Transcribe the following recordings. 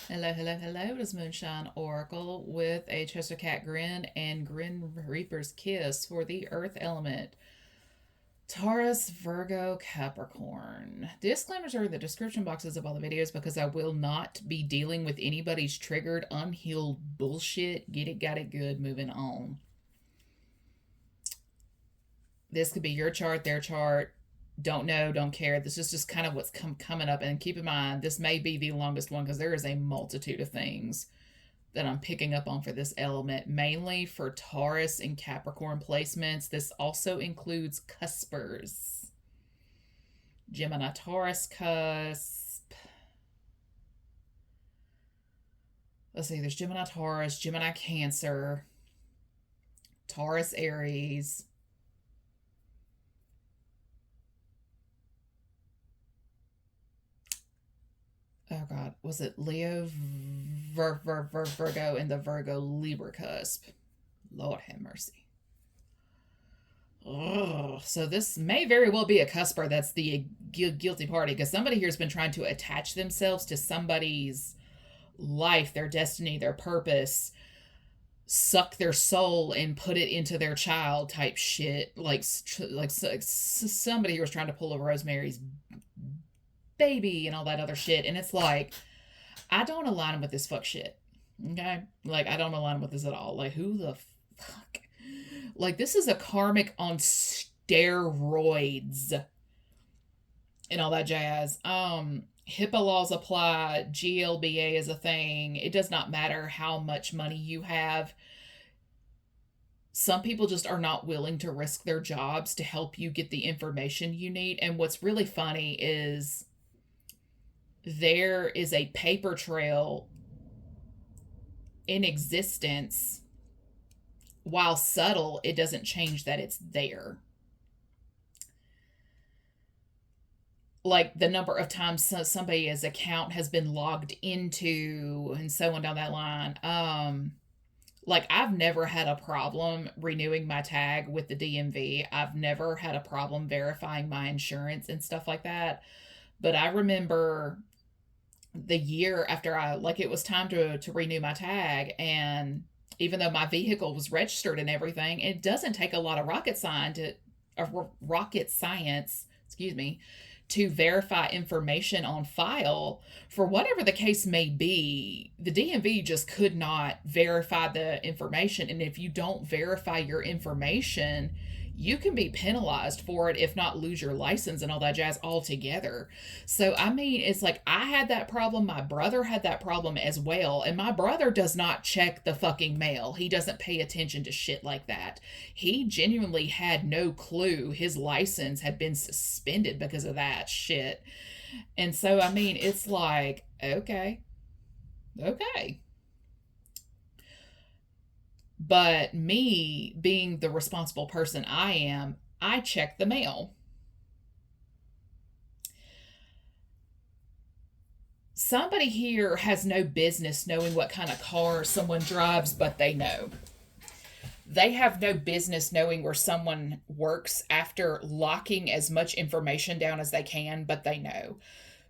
Hello, hello, hello. It is Moonshine Oracle with a Chester Cat Grin and Grin Reaper's Kiss for the Earth element. Taurus, Virgo, Capricorn. Disclaimers are in the description boxes of all the videos because I will not be dealing with anybody's triggered, unhealed bullshit. Get it, got it good, moving on. This could be your chart, their chart. Don't know, don't care. This is just kind of what's coming up. And keep in mind, this may be the longest one because there is a multitude of things that I'm picking up on for this element, mainly for Taurus and Capricorn placements. This also includes cuspers. Gemini Taurus cusp. Let's see, there's Gemini Taurus, Gemini Cancer, Taurus Aries. Oh God, was it Leo Virgo and the Virgo Libra cusp? Lord have mercy. Oh, so this may very well be a cusper that's the guilty party because somebody here has been trying to attach themselves to somebody's life, their destiny, their purpose, suck their soul and put it into their child type shit. Like somebody here was trying to pull a Rosemary's Baby and all that other shit, and it's like I don't align with this fuck shit. Okay, like I don't align with this at all. Like who the fuck? Like this is a karmic on steroids and all that jazz. HIPAA laws apply, GLBA is a thing. It does not matter how much money you have. Some people just are not willing to risk their jobs to help you get the information you need. And what's really funny is there is a paper trail in existence. While subtle, it doesn't change that it's there. Like the number of times somebody's account has been logged into and so on down that line. Like I've never had a problem renewing my tag with the DMV. I've never had a problem verifying my insurance and stuff like that. But I remember the year after it was time to renew my tag, and even though my vehicle was registered and everything, it doesn't take a lot of rocket science, excuse me, to verify information on file. For whatever the case may be, the DMV just could not verify the information. And if you don't verify your information, you can be penalized for it, if not lose your license and all that jazz altogether. So, I mean, it's like I had that problem. My brother had that problem as well. And my brother does not check the fucking mail. He doesn't pay attention to shit like that. He genuinely had no clue his license had been suspended because of that shit. And so, I mean, it's like, okay, okay. But me being the responsible person I am, I check the mail. Somebody here has no business knowing what kind of car someone drives, but they know. They have no business knowing where someone works after locking as much information down as they can, but they know.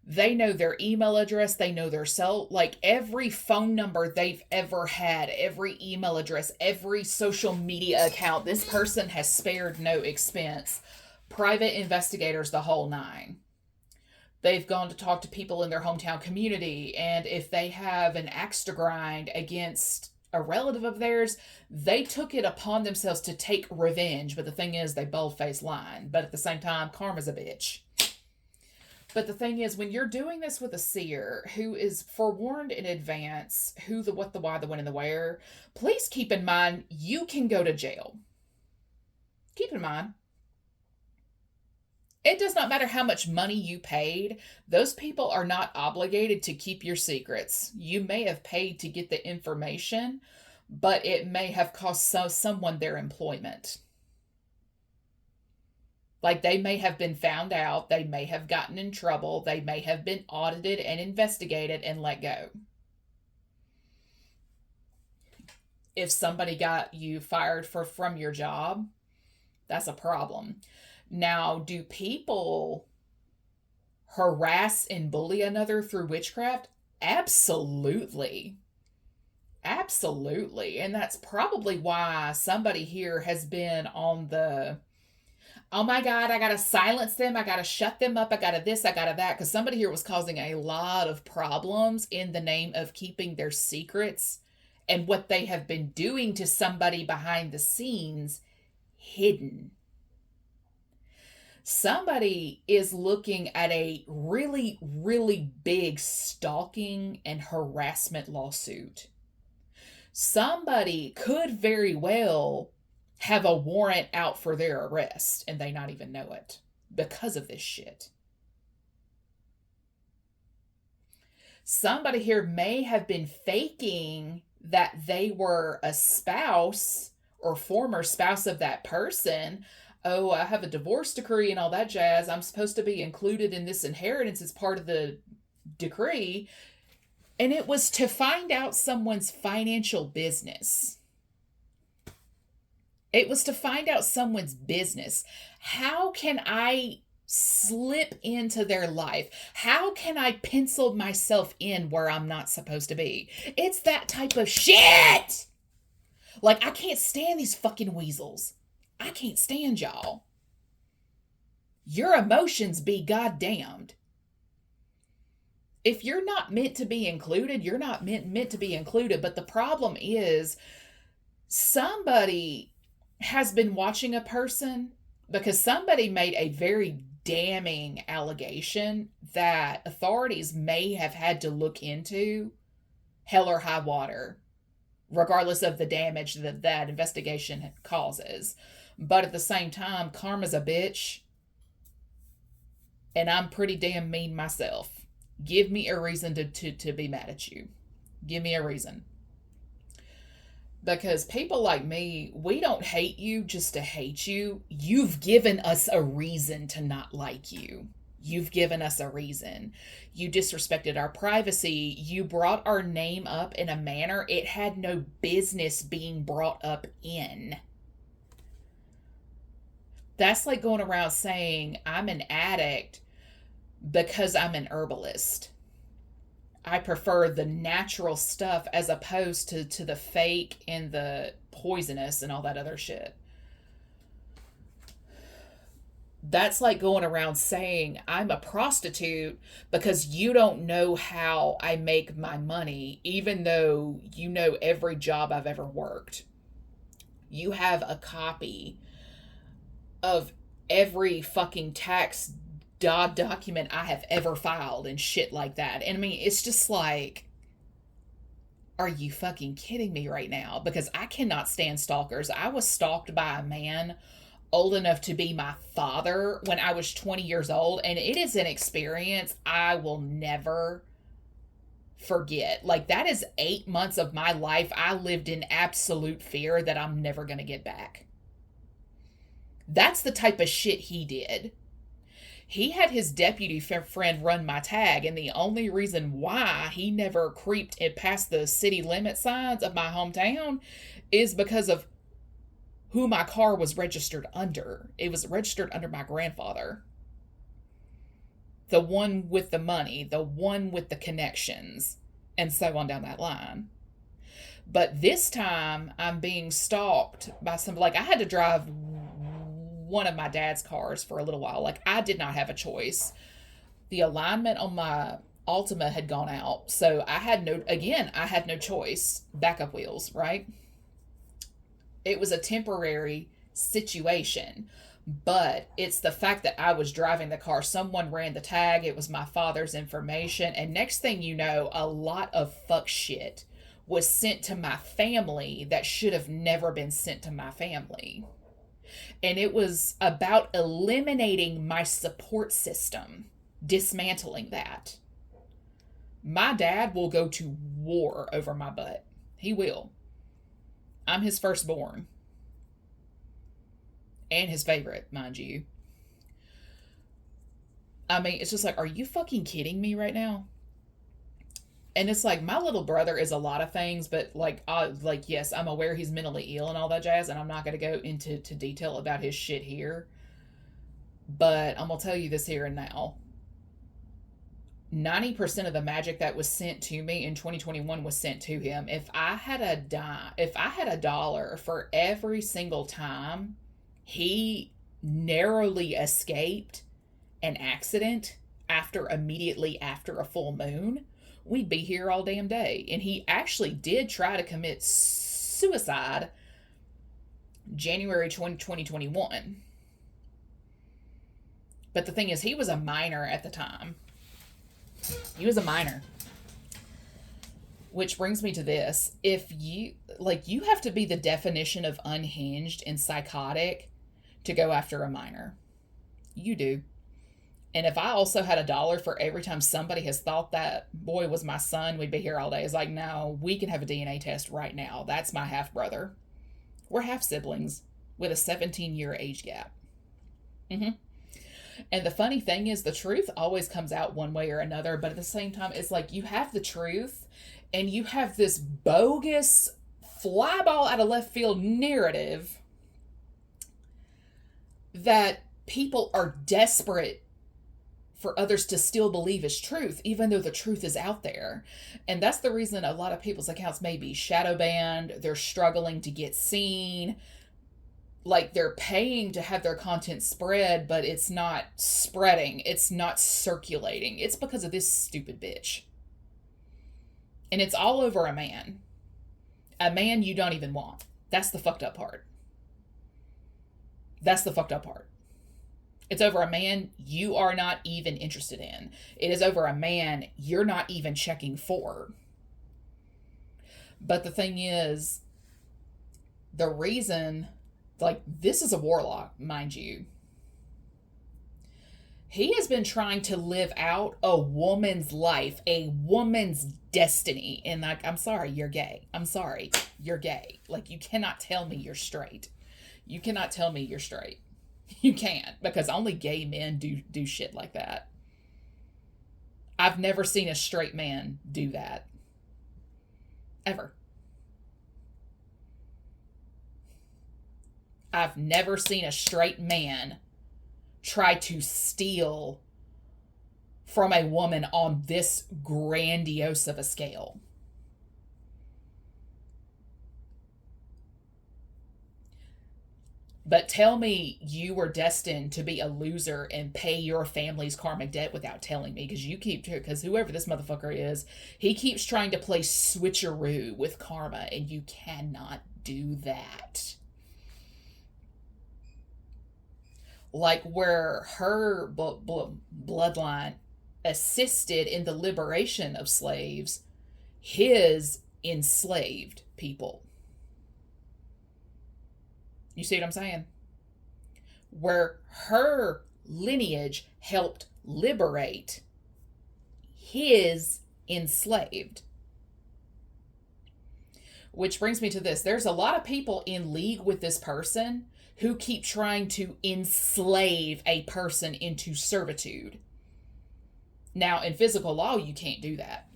They know their email address, they know their cell, like every phone number they've ever had, every email address, every social media account. This person has spared no expense. Private investigators, the whole nine. They've gone to talk to people in their hometown community, and if they have an axe to grind against a relative of theirs, they took it upon themselves to take revenge. But the thing is, they bold-faced lying. But at the same time, karma's a bitch. But the thing is, when you're doing this with a seer who is forewarned in advance who, the what, the why, the when, and the where, please keep in mind you can go to jail. Keep in mind, it does not matter how much money you paid, those people are not obligated to keep your secrets. You may have paid to get the information, but it may have cost someone their employment. Like they may have been found out, they may have gotten in trouble, they may have been audited and investigated and let go. If somebody got you fired from your job, that's a problem. Now, do people harass and bully another through witchcraft? Absolutely. Absolutely. And that's probably why somebody here has been on the, oh my God, I got to silence them. I got to shut them up. I got to this, I got to that. Because somebody here was causing a lot of problems in the name of keeping their secrets and what they have been doing to somebody behind the scenes hidden. Somebody is looking at a really, really big stalking and harassment lawsuit. Somebody could very well have a warrant out for their arrest and they not even know it because of this shit. Somebody here may have been faking that they were a spouse or former spouse of that person. Oh, I have a divorce decree and all that jazz. I'm supposed to be included in this inheritance as part of the decree. And it was to find out someone's financial business. It was to find out someone's business. How can I slip into their life? How can I pencil myself in where I'm not supposed to be? It's that type of shit. Like, I can't stand these fucking weasels. I can't stand y'all. Your emotions be goddamned. If you're not meant to be included, you're not meant to be included. But the problem is somebody has been watching a person because somebody made a very damning allegation that authorities may have had to look into, hell or high water, regardless of the damage that that investigation causes. But at the same time, karma's a bitch, and I'm pretty damn mean myself. Give me a reason to be mad at you. Give me a reason. Because people like me, we don't hate you just to hate you. You've given us a reason to not like you. You've given us a reason. You disrespected our privacy. You brought our name up in a manner it had no business being brought up in. That's like going around saying, I'm an addict because I'm an herbalist. I prefer the natural stuff as opposed to the fake and the poisonous and all that other shit. That's like going around saying, I'm a prostitute because you don't know how I make my money, even though you know every job I've ever worked. You have a copy of every fucking tax document I have ever filed and shit like that. And I mean, it's just like, are you fucking kidding me right now? Because I cannot stand stalkers. I was stalked by a man old enough to be my father when I was 20 years old, and it is an experience I will never forget. Like, that is 8 months of my life I lived in absolute fear that I'm never going to get back. That's the type of shit he did. He had his deputy friend run my tag, and the only reason why he never creeped it past the city limit signs of my hometown is because of who my car was registered under. It was registered under my grandfather. The one with the money, the one with the connections, and so on down that line. But this time, I'm being stalked by like, I had to drive one of my dad's cars for a little while. Like, I did not have a choice. The alignment on my Altima had gone out, so I had no choice. Backup wheels, right? It was a temporary situation, but it's the fact that I was driving the car. Someone ran the tag. It was my father's information, and next thing you know, a lot of fuck shit was sent to my family that should have never been sent to my family. And it was about eliminating my support system, dismantling that. My dad will go to war over my butt. He will. I'm his firstborn. And his favorite, mind you. I mean, it's just like, are you fucking kidding me right now? And it's like, my little brother is a lot of things, but yes, I'm aware he's mentally ill and all that jazz, and I'm not going to go into detail about his shit here. But I'm going to tell you this here and now. 90% of the magic that was sent to me in 2021 was sent to him. If I had a dollar for every single time he narrowly escaped an accident immediately after a full moon, we'd be here all damn day. And he actually did try to commit suicide January 2021. But the thing is, he was a minor at the time. He was a minor. Which brings me to this. If you, like, you have to be the definition of unhinged and psychotic to go after a minor. You do. And if I also had a dollar for every time somebody has thought that boy was my son, we'd be here all day. It's like, no, we can have a DNA test right now. That's my half brother. We're half siblings with a 17-year age gap. Mm-hmm. And the funny thing is, the truth always comes out one way or another, but at the same time, it's like you have the truth and you have this bogus flyball out of left field narrative that people are desperate for others to still believe is truth, even though the truth is out there. And that's the reason a lot of people's accounts may be shadow banned. They're struggling to get seen. Like, they're paying to have their content spread, but it's not spreading. It's not circulating. It's because of this stupid bitch. And it's all over a man. A man you don't even want. That's the fucked up part. That's the fucked up part. It's over a man you are not even interested in. It is over a man you're not even checking for. But the thing is, the reason, like, this is a warlock, mind you. He has been trying to live out a woman's life, a woman's destiny. And, like, I'm sorry, you're gay. I'm sorry, you're gay. Like, you cannot tell me you're straight. You cannot tell me you're straight. You can't, because only gay men do shit like that. I've never seen a straight man do that. Ever. I've never seen a straight man try to steal from a woman on this grandiose of a scale. But tell me you were destined to be a loser and pay your family's karmic debt without telling me, because whoever this motherfucker is, he keeps trying to play switcheroo with karma, and you cannot do that. Like, where her bloodline assisted in the liberation of slaves, his enslaved people. You see what I'm saying? Where her lineage helped liberate his enslaved. Which brings me to this. There's a lot of people in league with this person who keep trying to enslave a person into servitude. Now, in physical law, you can't do that.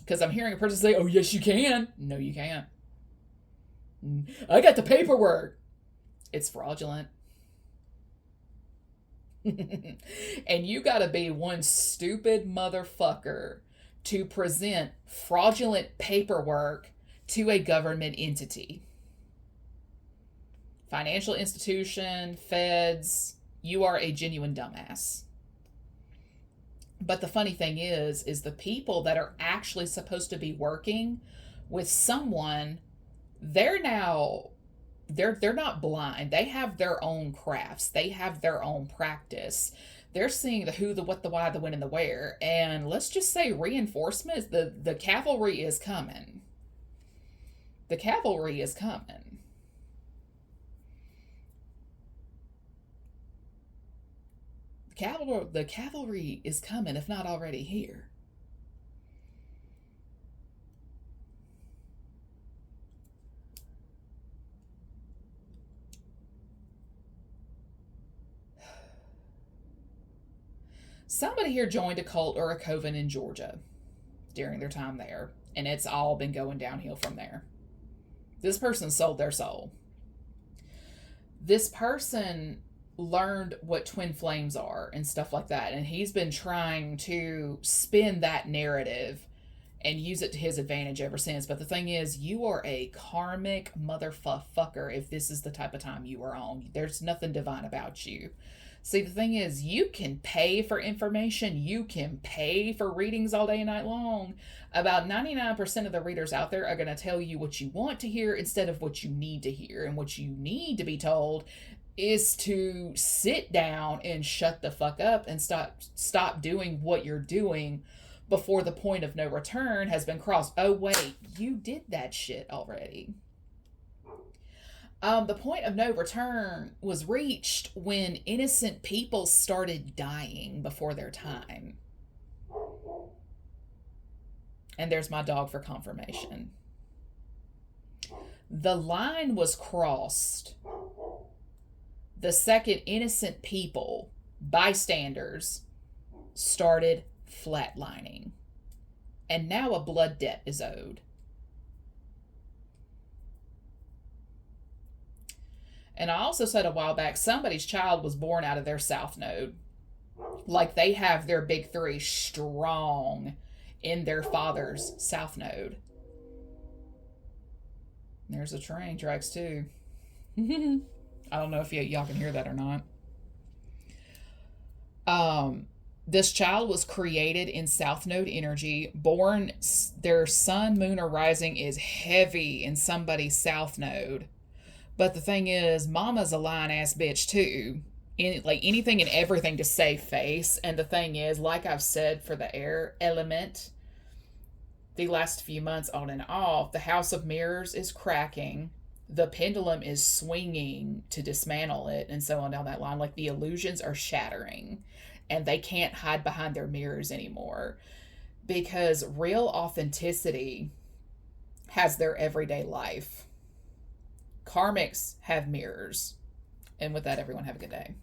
Because I'm hearing a person say, oh, yes, you can. No, you can't. I got the paperwork. It's fraudulent. And you gotta be one stupid motherfucker to present fraudulent paperwork to a government entity. Financial institution, feds, you are a genuine dumbass. But the funny thing is the people that are actually supposed to be working with someone, they're not blind. They have their own crafts. They have their own practice. They're seeing the who, the what, the why, the when, and the where. And let's just say reinforcements, the cavalry is coming. The cavalry is coming. The cavalry is coming, if not already here. Somebody here joined a cult or a coven in Georgia during their time there, and it's all been going downhill from there. This person sold their soul. This person learned what twin flames are and stuff like that. And he's been trying to spin that narrative and use it to his advantage ever since. But the thing is, you are a karmic motherfucker if this is the type of time you are on. There's nothing divine about you. See, the thing is, you can pay for information. You can pay for readings all day and night long. About 99% of the readers out there are going to tell you what you want to hear instead of what you need to hear. And what you need to be told is to sit down and shut the fuck up and stop doing what you're doing before the point of no return has been crossed. Oh, wait, you did that shit already. The point of no return was reached when innocent people started dying before their time. And there's my dog for confirmation. The line was crossed the second innocent people, bystanders, started flatlining. And now a blood debt is owed. And I also said a while back, somebody's child was born out of their south node. Like they have their big three strong in their father's south node. There's a train tracks too. I don't know if y'all can hear that or not. This child was created in South Node energy, born, their sun, moon, or rising is heavy in somebody's South Node. But the thing is, mama's a lying ass bitch too. Like anything and everything to save face. And the thing is, like I've said for the air element, the last few months on and off, the House of Mirrors is cracking. The pendulum is swinging to dismantle it, and so on down that line. Like the illusions are shattering, and they can't hide behind their mirrors anymore, because real authenticity has their everyday life. Karmics have mirrors. And with that, everyone have a good day.